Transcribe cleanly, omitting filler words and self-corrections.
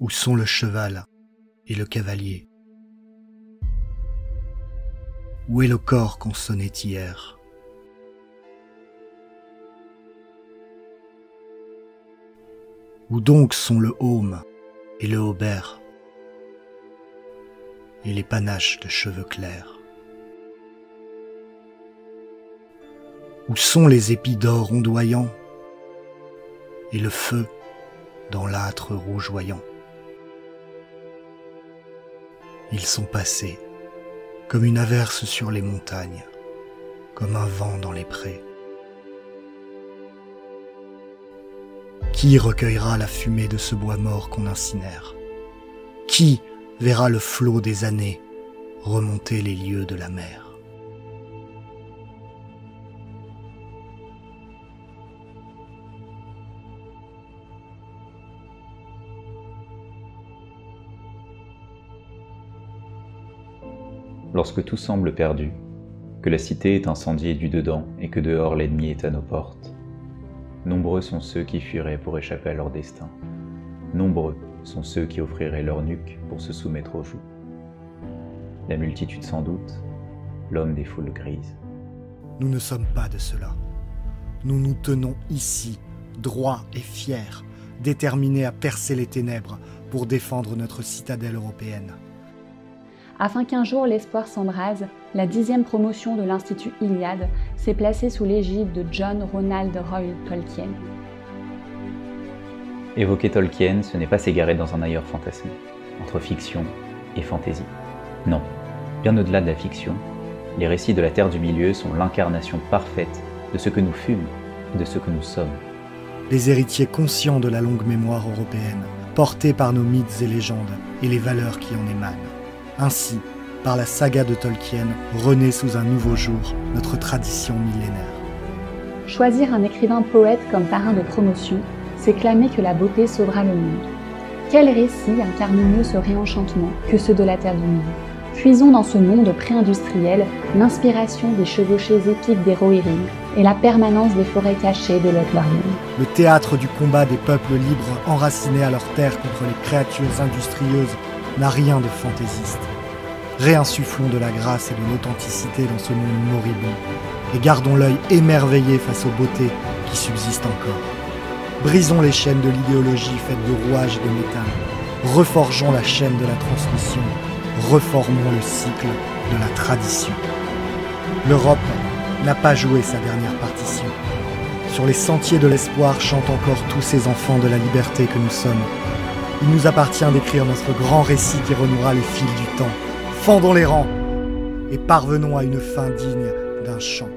Où sont le cheval et le cavalier? Où est le corps qu'on sonnait hier? Où donc sont le haume et le haubert et les panaches de cheveux clairs? Où sont les épis d'or ondoyants et le feu dans l'âtre rougeoyant? Ils sont passés comme une averse sur les montagnes, comme un vent dans les prés. Qui recueillera la fumée de ce bois mort qu'on incinère? Qui verra le flot des années remonter les lieux de la mer? Lorsque tout semble perdu, que la cité est incendiée du dedans et que dehors l'ennemi est à nos portes, nombreux sont ceux qui fuiraient pour échapper à leur destin. Nombreux sont ceux qui offriraient leur nuque pour se soumettre aux jougs. La multitude sans doute, l'homme des foules grises. Nous ne sommes pas de cela. Nous nous tenons ici, droits et fiers, déterminés à percer les ténèbres pour défendre notre citadelle européenne. Afin qu'un jour l'espoir s'embrase, la 10e promotion de l'Institut Iliade s'est placée sous l'égide de John Ronald Reuel Tolkien. Évoquer Tolkien, ce n'est pas s'égarer dans un ailleurs fantasmé, entre fiction et fantaisie. Non, bien au-delà de la fiction, les récits de la Terre du Milieu sont l'incarnation parfaite de ce que nous fûmes et de ce que nous sommes. Les héritiers conscients de la longue mémoire européenne, portés par nos mythes et légendes et les valeurs qui en émanent. Ainsi, par la saga de Tolkien, renaît sous un nouveau jour notre tradition millénaire. Choisir un écrivain poète comme parrain de promotion, c'est clamer que la beauté sauvera le monde. Quel récit incarne mieux ce réenchantement que ceux de la Terre du Milieu? Puisons dans ce monde pré-industriel l'inspiration des chevauchées épiques des Rohirrim et la permanence des forêts cachées de Lothlórien. Le théâtre du combat des peuples libres enracinés à leur terre contre les créatures industrieuses n'a rien de fantaisiste. Réinsufflons de la grâce et de l'authenticité dans ce monde moribond et gardons l'œil émerveillé face aux beautés qui subsistent encore. Brisons les chaînes de l'idéologie faite de rouages et de métal. Reforgeons la chaîne de la transmission. Reformons le cycle de la tradition. L'Europe n'a pas joué sa dernière partition. Sur les sentiers de l'espoir chantent encore tous ces enfants de la liberté que nous sommes. Il nous appartient d'écrire notre grand récit qui renouera les fils du temps. Fendons les rangs et parvenons à une fin digne d'un chant.